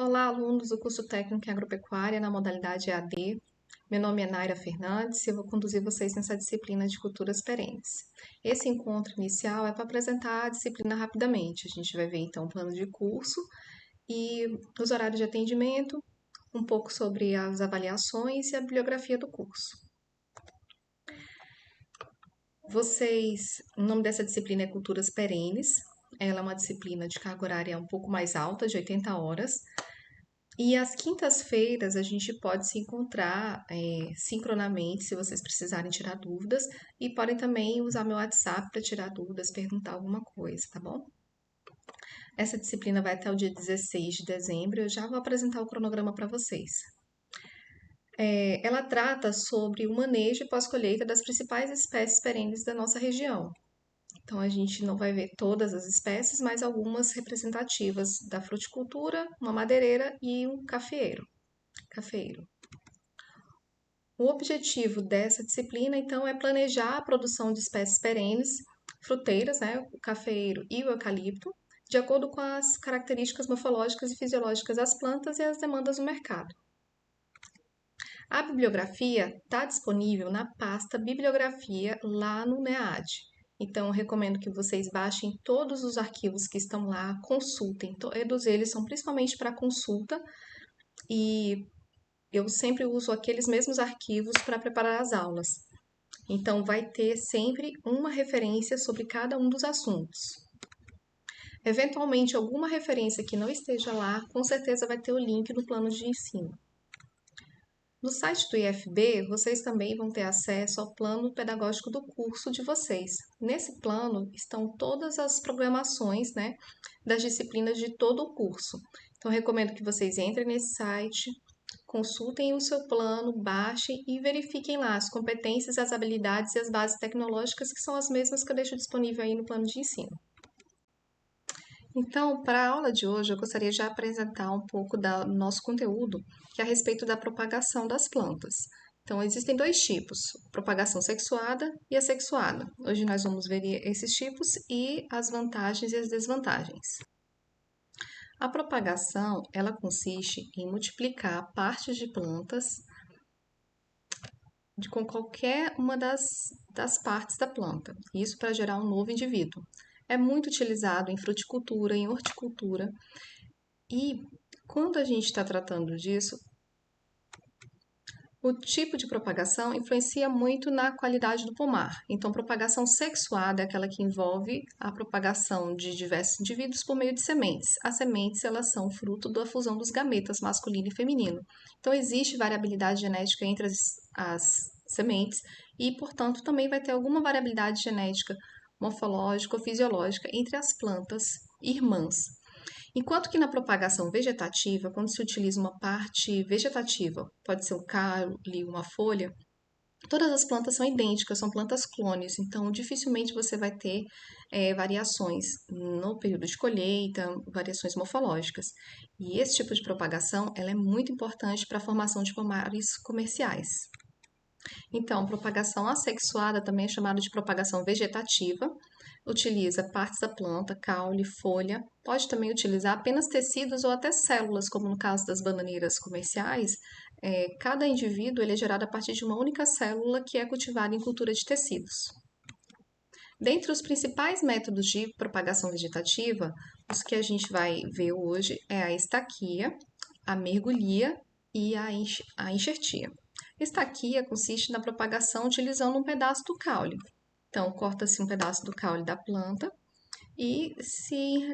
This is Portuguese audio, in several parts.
Olá, alunos do curso técnico em agropecuária na modalidade EAD. Meu nome é Naira Fernandes e eu vou conduzir vocês nessa disciplina de culturas perenes. Esse encontro inicial é para apresentar a disciplina rapidamente. A gente vai ver então o plano de curso e os horários de atendimento, um pouco sobre as avaliações e a bibliografia do curso. O nome dessa disciplina é Culturas Perenes. Ela é uma disciplina de carga horária um pouco mais alta, de 80 horas. E às quintas-feiras a gente pode se encontrar sincronamente, se vocês precisarem tirar dúvidas, e podem também usar meu WhatsApp para tirar dúvidas, perguntar alguma coisa, tá bom? Essa disciplina vai até o dia 16 de dezembro, eu já vou apresentar o cronograma para vocês. Ela trata sobre o manejo e pós-colheita das principais espécies perenes da nossa região. Então, a gente não vai ver todas as espécies, mas algumas representativas da fruticultura, uma madeireira e um cafeeiro. O objetivo dessa disciplina, então, é planejar a produção de espécies perenes, fruteiras, né, o cafeeiro e o eucalipto, de acordo com as características morfológicas e fisiológicas das plantas e as demandas do mercado. A bibliografia está disponível na pasta Bibliografia lá no NEAD. Então, eu recomendo que vocês baixem todos os arquivos que estão lá, consultem. Todos eles são principalmente para consulta e eu sempre uso aqueles mesmos arquivos para preparar as aulas. Então, vai ter sempre uma referência sobre cada um dos assuntos. Eventualmente, alguma referência que não esteja lá, com certeza vai ter o link no plano de ensino. No site do IFB, vocês também vão ter acesso ao plano pedagógico do curso de vocês. Nesse plano estão todas as programações, né, das disciplinas de todo o curso. Então, recomendo que vocês entrem nesse site, consultem o seu plano, baixem e verifiquem lá as competências, as habilidades e as bases tecnológicas, que são as mesmas que eu deixo disponível aí no plano de ensino. Então, para a aula de hoje, eu gostaria de apresentar um pouco do nosso conteúdo, que é a respeito da propagação das plantas. Então, existem dois tipos, propagação sexuada e assexuada. Hoje nós vamos ver esses tipos e as vantagens e as desvantagens. A propagação, ela consiste em multiplicar partes de plantas com qualquer uma das partes da planta, isso para gerar um novo indivíduo. É muito utilizado em fruticultura, em horticultura, e quando a gente está tratando disso, o tipo de propagação influencia muito na qualidade do pomar. Então, propagação sexuada é aquela que envolve a propagação de diversos indivíduos por meio de sementes. As sementes, elas são fruto da fusão dos gametas masculino e feminino. Então, existe variabilidade genética entre as sementes e, portanto, também vai ter alguma variabilidade genética morfológica ou fisiológica entre as plantas irmãs. Enquanto que na propagação vegetativa, quando se utiliza uma parte vegetativa, pode ser um caule, uma folha, todas as plantas são idênticas, são plantas clones, então dificilmente você vai ter variações no período de colheita, variações morfológicas. E esse tipo de propagação ela é muito importante para a formação de pomares comerciais. Então, propagação assexuada também é chamada de propagação vegetativa. Utiliza partes da planta, caule, folha. Pode também utilizar apenas tecidos ou até células, como no caso das bananeiras comerciais. Cada indivíduo ele é gerado a partir de uma única célula que é cultivada em cultura de tecidos. Dentre os principais métodos de propagação vegetativa, os que a gente vai ver hoje é a estaquia, a mergulhia e a enxertia. Estaquia consiste na propagação utilizando um pedaço do caule. Então, corta-se um pedaço do caule da planta e se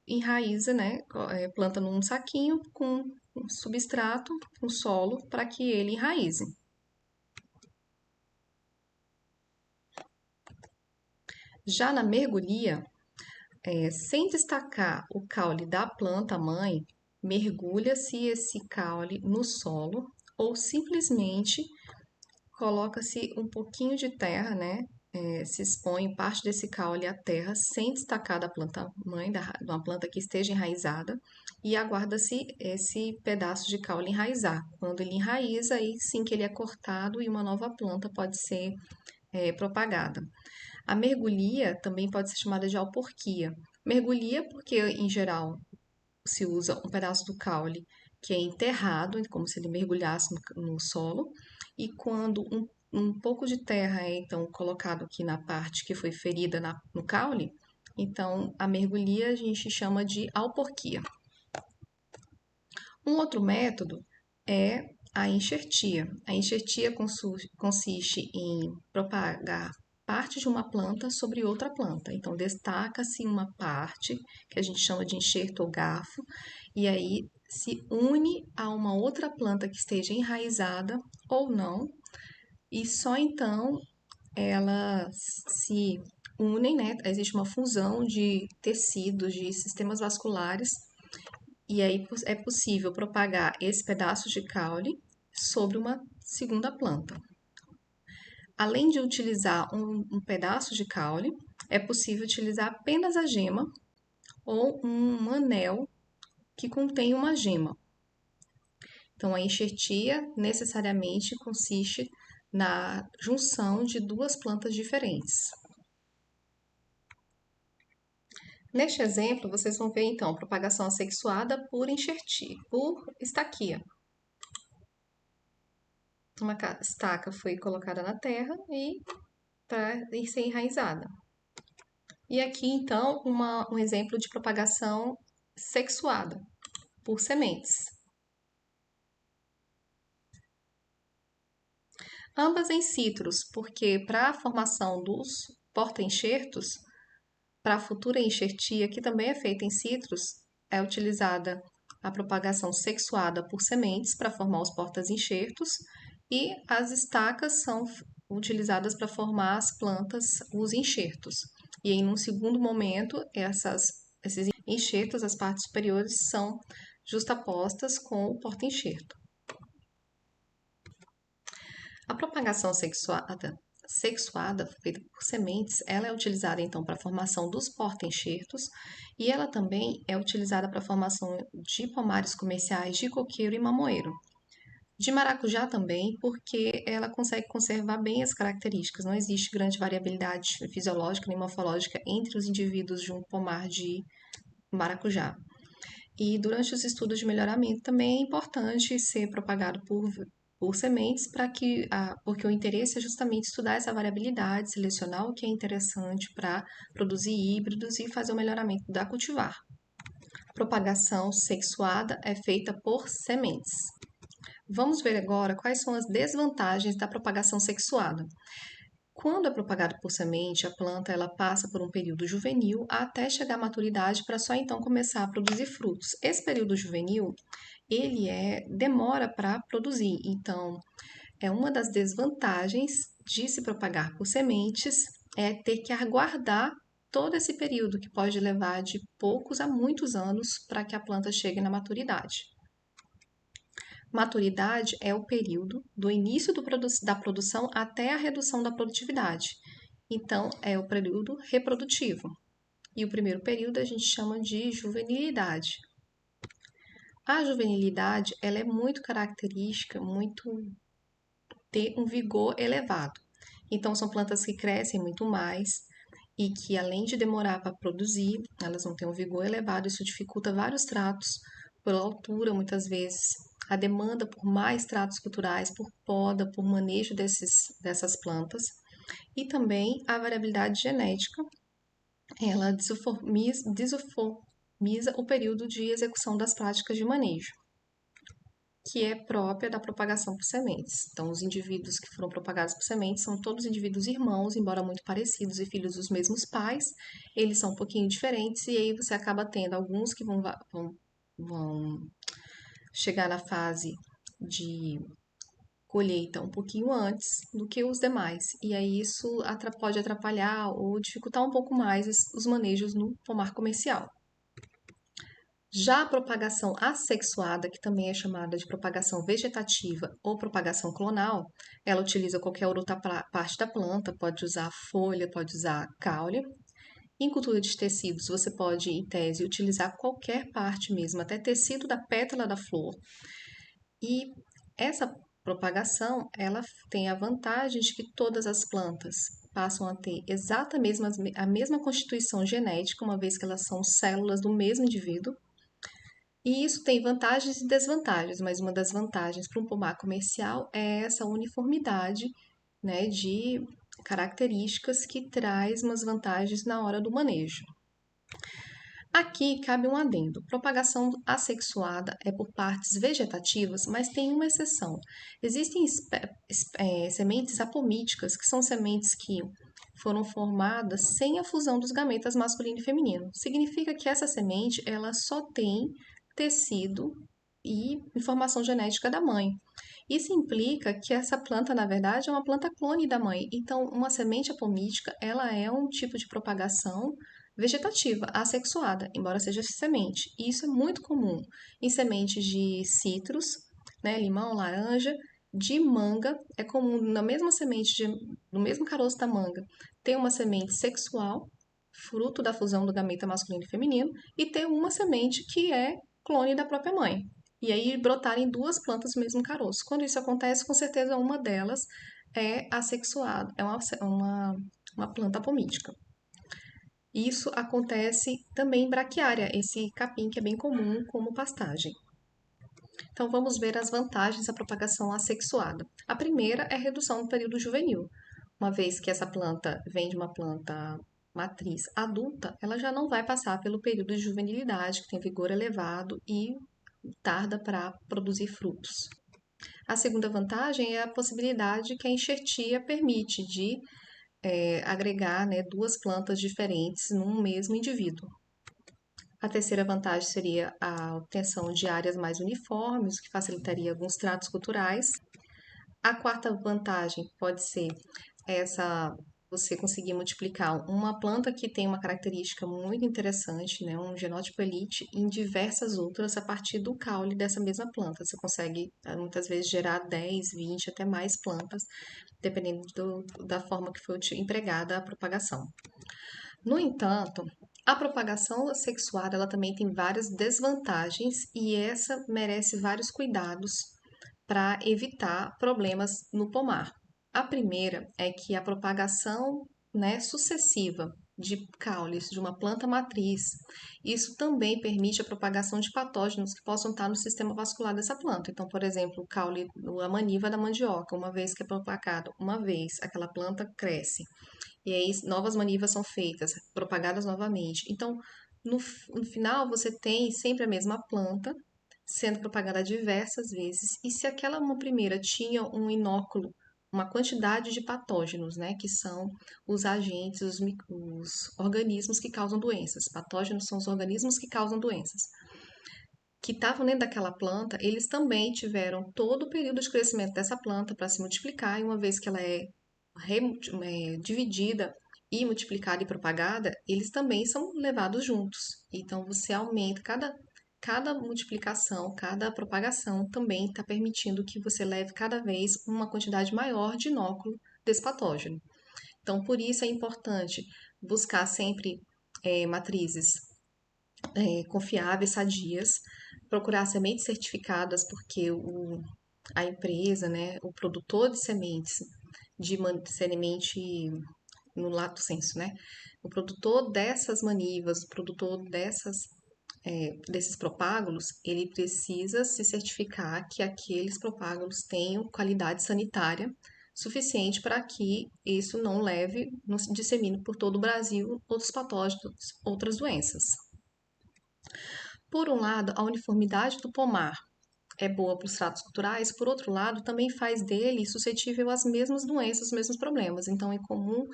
enraiza, né? Planta num saquinho com um substrato, um solo, para que ele enraize. Já na mergulhia, sem destacar o caule da planta mãe, mergulha-se esse caule no solo ou simplesmente coloca-se um pouquinho de terra, né? Se expõe parte desse caule à terra sem destacar da planta mãe, de uma planta que esteja enraizada, e aguarda-se esse pedaço de caule enraizar. Quando ele enraiza, aí sim que ele é cortado e uma nova planta pode ser propagada. A mergulhia também pode ser chamada de alporquia. Mergulhia porque, em geral, se usa um pedaço do caule que é enterrado, como se ele mergulhasse no solo, e quando um pouco de terra é então colocado aqui na parte que foi ferida no caule, então a mergulhia a gente chama de alporquia. Um outro método é a enxertia. A enxertia consiste em propagar parte de uma planta sobre outra planta. Então, destaca-se uma parte, que a gente chama de enxerto ou garfo, e aí se une a uma outra planta que esteja enraizada ou não, e só então elas se unem, né? Existe uma fusão de tecidos, de sistemas vasculares, e aí é possível propagar esse pedaço de caule sobre uma segunda planta. Além de utilizar um pedaço de caule, é possível utilizar apenas a gema ou um anel que contém uma gema. Então, a enxertia necessariamente consiste na junção de duas plantas diferentes. Neste exemplo, vocês vão ver então propagação assexuada por enxertia, por estaquia. Uma estaca foi colocada na terra e para ser enraizada. E aqui, então, um exemplo de propagação sexuada por sementes. Ambas em citros, porque para a formação dos porta-enxertos, para a futura enxertia, que também é feita em citros, é utilizada a propagação sexuada por sementes para formar os porta-enxertos e as estacas são utilizadas para formar as plantas, os enxertos. E em um segundo momento, esses enxertos, as partes superiores, são justapostas com o porta-enxerto. A propagação sexuada feita por sementes, ela é utilizada então para a formação dos porta-enxertos e ela também é utilizada para a formação de pomares comerciais de coqueiro e mamoeiro. De maracujá também, porque ela consegue conservar bem as características, não existe grande variabilidade fisiológica nem morfológica entre os indivíduos de um pomar de maracujá. E durante os estudos de melhoramento também é importante ser propagado por sementes, porque o interesse é justamente estudar essa variabilidade, selecionar o que é interessante para produzir híbridos e fazer o melhoramento da cultivar. Propagação sexuada é feita por sementes. Vamos ver agora quais são as desvantagens da propagação sexuada. Quando é propagado por semente, a planta ela passa por um período juvenil até chegar à maturidade para só então começar a produzir frutos. Esse período juvenil, demora para produzir, então é uma das desvantagens de se propagar por sementes é ter que aguardar todo esse período que pode levar de poucos a muitos anos para que a planta chegue na maturidade. Maturidade é o período do início da produção até a redução da produtividade. Então, é o período reprodutivo. E o primeiro período a gente chama de juvenilidade. A juvenilidade, ela é muito característica, ter um vigor elevado. Então, são plantas que crescem muito mais e que, além de demorar para produzir, elas vão ter um vigor elevado. Isso dificulta vários tratos, pela altura, muitas vezes, a demanda por mais tratos culturais, por poda, por manejo dessas plantas. E também a variabilidade genética, ela desuformiza o período de execução das práticas de manejo, que é própria da propagação por sementes. Então, os indivíduos que foram propagados por sementes são todos indivíduos irmãos, embora muito parecidos e filhos dos mesmos pais, eles são um pouquinho diferentes e aí você acaba tendo alguns que vão chegar na fase de colheita um pouquinho antes do que os demais. E aí isso pode atrapalhar ou dificultar um pouco mais os manejos no pomar comercial. Já a propagação assexuada, que também é chamada de propagação vegetativa ou propagação clonal, ela utiliza qualquer outra parte da planta, pode usar folha, pode usar caule. Em cultura de tecidos, você pode, em tese, utilizar qualquer parte mesmo, até tecido da pétala da flor. E essa propagação, ela tem a vantagem de que todas as plantas passam a ter a mesma constituição genética, uma vez que elas são células do mesmo indivíduo. E isso tem vantagens e desvantagens, mas uma das vantagens para um pomar comercial é essa uniformidade, né, de características que traz umas vantagens na hora do manejo. Aqui cabe um adendo. Propagação assexuada é por partes vegetativas, mas tem uma exceção. Existem sementes apomíticas, que são sementes que foram formadas sem a fusão dos gametas masculino e feminino. Significa que essa semente ela só tem tecido e informação genética da mãe. Isso implica que essa planta, na verdade, é uma planta clone da mãe. Então, uma semente apomítica, ela é um tipo de propagação vegetativa, assexuada, embora seja semente. E isso é muito comum em sementes de citros, né, limão, laranja, de manga. É comum na mesma semente, no mesmo caroço da manga, ter uma semente sexual, fruto da fusão do gameta masculino e feminino, e ter uma semente que é clone da própria mãe. E aí brotarem duas plantas no mesmo caroço. Quando isso acontece, com certeza uma delas é assexuada, é uma planta apomítica. Isso acontece também em braquiária, esse capim que é bem comum como pastagem. Então vamos ver as vantagens da propagação assexuada. A primeira é a redução do período juvenil. Uma vez que essa planta vem de uma planta matriz adulta, ela já não vai passar pelo período de juvenilidade, que tem vigor elevado e tarda para produzir frutos. A segunda vantagem é a possibilidade que a enxertia permite de agregar, né, duas plantas diferentes num mesmo indivíduo. A terceira vantagem seria a obtenção de áreas mais uniformes, o que facilitaria alguns tratos culturais. A quarta vantagem pode ser essa você conseguir multiplicar uma planta que tem uma característica muito interessante, né, um genótipo elite, em diversas outras a partir do caule dessa mesma planta. Você consegue muitas vezes gerar 10, 20, até mais plantas, dependendo da forma que foi empregada a propagação. No entanto, a propagação sexuada ela também tem várias desvantagens e essa merece vários cuidados para evitar problemas no pomar. A primeira é que a propagação, né, sucessiva de caules de uma planta matriz, isso também permite a propagação de patógenos que possam estar no sistema vascular dessa planta. Então, por exemplo, o caule, a maniva da mandioca, uma vez que é propagado, uma vez aquela planta cresce e aí novas manivas são feitas, propagadas novamente. Então, no final, você tem sempre a mesma planta sendo propagada diversas vezes. E se aquela uma primeira tinha um inóculo, uma quantidade de patógenos, né, que são os agentes, os organismos que causam doenças. Patógenos são os organismos que causam doenças. Que estavam dentro daquela planta, eles também tiveram todo o período de crescimento dessa planta para se multiplicar, e uma vez que ela dividida e multiplicada e propagada, eles também são levados juntos. Então você aumenta cada multiplicação, cada propagação também está permitindo que você leve cada vez uma quantidade maior de inóculo desse patógeno. Então, por isso é importante buscar sempre matrizes confiáveis, sadias, procurar sementes certificadas, porque a empresa, né, o produtor de sementes de semente no lato sensu, né? O produtor dessas manivas, o produtor desses propágulos, ele precisa se certificar que aqueles propágulos tenham qualidade sanitária suficiente para que isso não leve, não se dissemine por todo o Brasil outros patógenos, outras doenças. Por um lado, a uniformidade do pomar é boa para os tratos culturais, por outro lado, também faz dele suscetível às mesmas doenças, os mesmos problemas. Então, é comum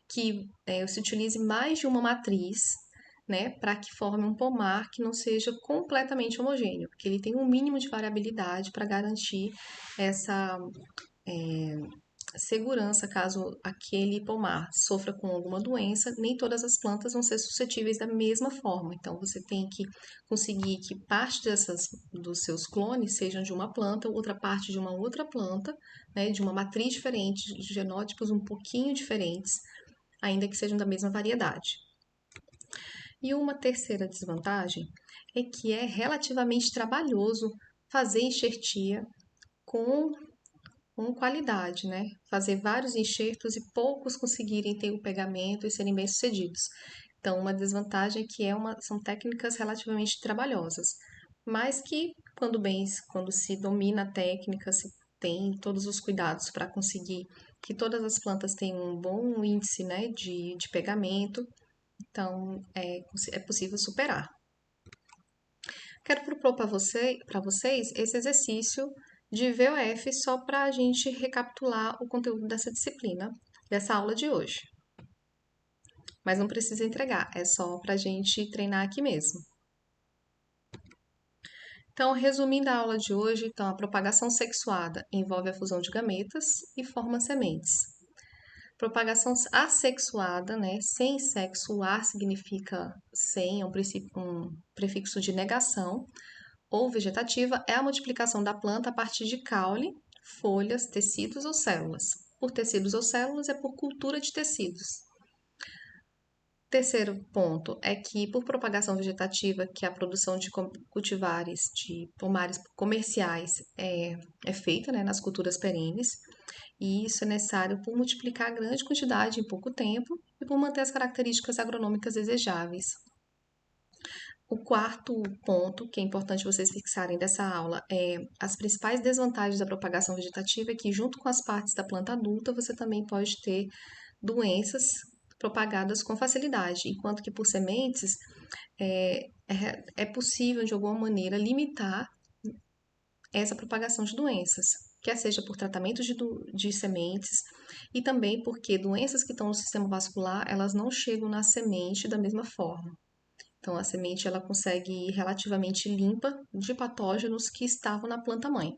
que se utilize mais de uma matriz, né, para que forme um pomar que não seja completamente homogêneo, porque ele tem um mínimo de variabilidade para garantir essa segurança caso aquele pomar sofra com alguma doença, nem todas as plantas vão ser suscetíveis da mesma forma. Então você tem que conseguir que parte dos seus clones sejam de uma planta, outra parte de uma outra planta, né, de uma matriz diferente, de genótipos um pouquinho diferentes, ainda que sejam da mesma variedade. E uma terceira desvantagem é que é relativamente trabalhoso fazer enxertia com qualidade, né? Fazer vários enxertos e poucos conseguirem ter o pegamento e serem bem-sucedidos. Então, uma desvantagem é que são técnicas relativamente trabalhosas. mas que quando se domina a técnica, se tem todos os cuidados para conseguir que todas as plantas tenham um bom índice, né, de pegamento, então é possível superar. Quero propor para vocês esse exercício de VOF só para a gente recapitular o conteúdo dessa disciplina, dessa aula de hoje. Mas não precisa entregar, é só para a gente treinar aqui mesmo. Então, resumindo a aula de hoje, então, a propagação sexuada envolve a fusão de gametas e forma sementes. Propagação assexuada, né, sem sexo, o ar significa sem, é um prefixo de negação, ou vegetativa, é a multiplicação da planta a partir de caule, folhas, tecidos ou células. Por tecidos ou células é por cultura de tecidos. Terceiro ponto é que, por propagação vegetativa, que é a produção de cultivares, de pomares comerciais, é feita, né, nas culturas perenes, e isso é necessário por multiplicar grande quantidade em pouco tempo e por manter as características agronômicas desejáveis. O quarto ponto, que é importante vocês fixarem dessa aula, é as principais desvantagens da propagação vegetativa, é que junto com as partes da planta adulta, você também pode ter doenças propagadas com facilidade, enquanto que por sementes é possível, de alguma maneira, limitar essa propagação de doenças, quer seja por tratamento de sementes e também porque doenças que estão no sistema vascular, elas não chegam na semente da mesma forma. Então, a semente ela consegue ir relativamente limpa de patógenos que estavam na planta mãe.